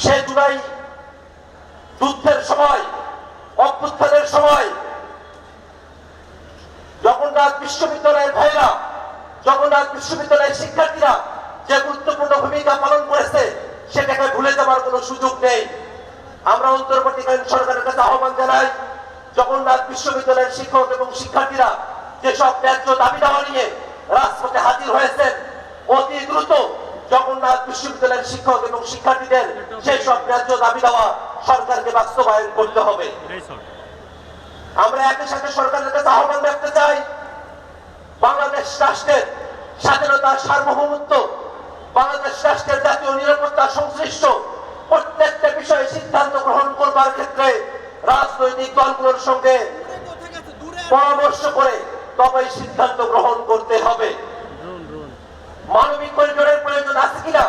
সে জুলাই যুদ্ধের সময়, অভ্যুত্থানের সময় জগন্নাথ বিশ্ববিদ্যালয়ের ভাইরা, জগন্নাথ বিশ্ববিদ্যালয়ের শিক্ষার্থীরা যে গুরুত্বপূর্ণ ভূমিকা পালন করেছে সেটাকে ভুলে যাওয়ার কোনো সুযোগ নেই। আমরা অন্তর্বর্তীকালীন সরকারের কাছে আহ্বান জানাই, জগন্নাথ বিশ্ববিদ্যালয়ের শিক্ষক এবং শিক্ষার্থীরা যেসব ন্যায্য দাবি দাওয়া নিয়ে রাজপথে হাজির হয়েছেন, অতি দ্রুত জগন্নাথ বিশ্ববিদ্যালয়ের শিক্ষক এবং শিক্ষার্থীদের সেই সব ন্যায্য দাবি দেওয়া সরকারকে বাস্তবায়ন করতে হবে। আমরা একই সাথে সরকারের কাছে আহ্বান রাখতে চাই, বাংলাদেশ রাষ্ট্রের স্বাধীনতা, সার্বভৌমত্ব, বাংলাদেশ রাষ্ট্রের জাতীয় নিরাপত্তা সংশ্লিষ্ট প্রত্যেকটা বিষয়ে সিদ্ধান্ত গ্রহণ করবার ক্ষেত্রে রাজনৈতিক দলগুলোর সঙ্গে পরামর্শ করে তবে সিদ্ধান্ত গ্রহণ করতে হবে। মানবিক করিডোরের প্রয়োজন আছে কিনা,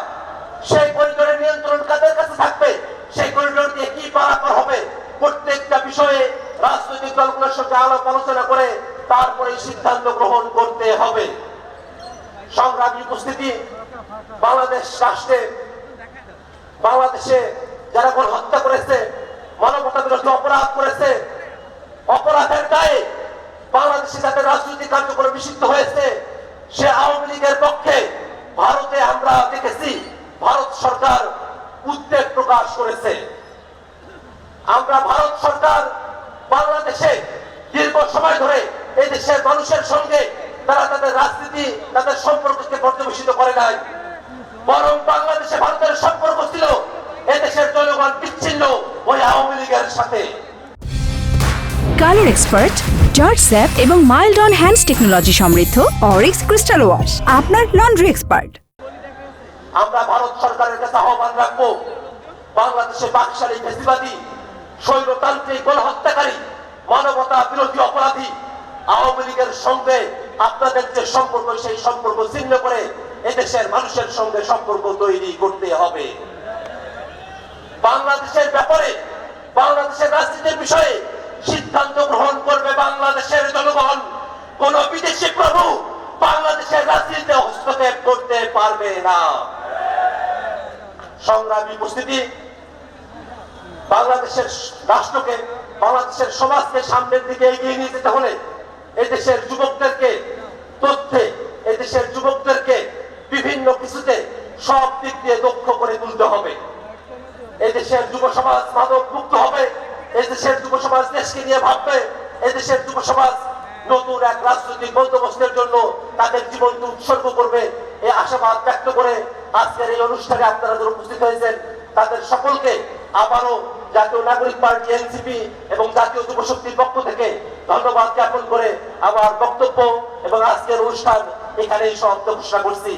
সেই করিডোরের নিয়ন্ত্রণ কাদের কাছে থাকবে, সেই করিডোর দিয়ে কি পারাপার হবে, প্রত্যেকটা বিষয়ে রাজনৈতিক দলগুলোর সঙ্গে আলাপ আলোচনা করে তারপরে সিদ্ধান্ত গ্রহণ করতে হবে। সংগ্রামী উপস্থিতি, বাংলাদেশ রাষ্ট্রে, বাংলাদেশে যারা গণহত্যা করেছে, মানবতা বিরোধী অপরাধ করেছে, অপরাধের দায়ে বাংলাদেশে যাদের রাজনৈতিক কার্যক্রম নিষিদ্ধ হয়েছে, সে আওয়ামী লীগের পক্ষে ভারতে আমরা দেখেছি ভারত সরকার উদ্বেগ প্রকাশ করেছে। আমরা ভারত সরকার বাংলাদেশে দীর্ঘ সময় ধরে এই দেশের মানুষের সঙ্গে তারা তাদের রাজনীতি, তাদের সম্পর্ককে পর্যবেসিত করে নাই, বরং বাংলাদেশে ভারতের সম্পর্ক ছিল এদেশের জনগণ বিচ্ছিন্ন ওই আওয়ামী লীগের সাথে। কালার এক্সপার্ট, জর্জ স্যাপ এবং মাইল্ড অন হ্যান্ডস টেকনোলজি সমৃদ্ধ অরিক্স ক্রিস্টাল ওয়াশ আপনার লন্ড্রি এক্সপার্ট। আমরা ভারত সরকারের কাছে আহ্বান রাখবো, বাংলাদেশে বাকশালী ফ্যাসিবাদী, স্বৈরতান্ত্রিক গণহত্যাকারী, মানবতা বিরোধী অপরাধী আওয়ামী লীগের সঙ্গে আপনাদের যে সম্পর্ক, সেই সম্পর্ক ছিন্ন করে এদেশের মানুষের সঙ্গে সম্পর্ক তৈরি করতে হবে। বাংলাদেশের ব্যাপারে, বাংলাদেশের রাজনীতির বিষয়ে সিদ্ধান্ত গ্রহণ করবে বাংলাদেশের জনগণ। কোন বিদেশি প্রভু বাংলাদেশের রাজনীতিতে হস্তক্ষেপ করতে পারবে না। সংগ্রামী উপস্থিতি, বাংলাদেশের রাষ্ট্রকে, বাংলাদেশের সমাজকে সামনের দিকে এগিয়ে নিয়ে যেতে হলে এদেশের যুবকদেরকে তথ্যে, এদেশের যুবকদেরকে বিভিন্ন কিছুতে সব দিক দিয়ে দক্ষ করে তুলতে হবে। এদেশের যুব সমাজ মাদক মুক্ত হবে, এদেশের যুব সমাজ দেশকে নিয়ে ভাববে, এদেশের যুব সমাজ নতুন এক রাজনৈতিক বন্দোবস্তের জন্য তাদের জীবনকে উৎসর্গ করবে, এই আশাবাদ ব্যক্ত করে আজকের এই অনুষ্ঠানে আপনারা যারা উপস্থিত হয়েছেন তাদের সকলকে আবারও জাতীয় নাগরিক পার্টি এনসিপি এবং জাতীয় যুব শক্তির পক্ষ থেকে ধন্যবাদ জ্ঞাপন করে আমার বক্তব্য এবং আজকের অনুষ্ঠান এখানেই সমাপ্ত ঘোষণা করছি।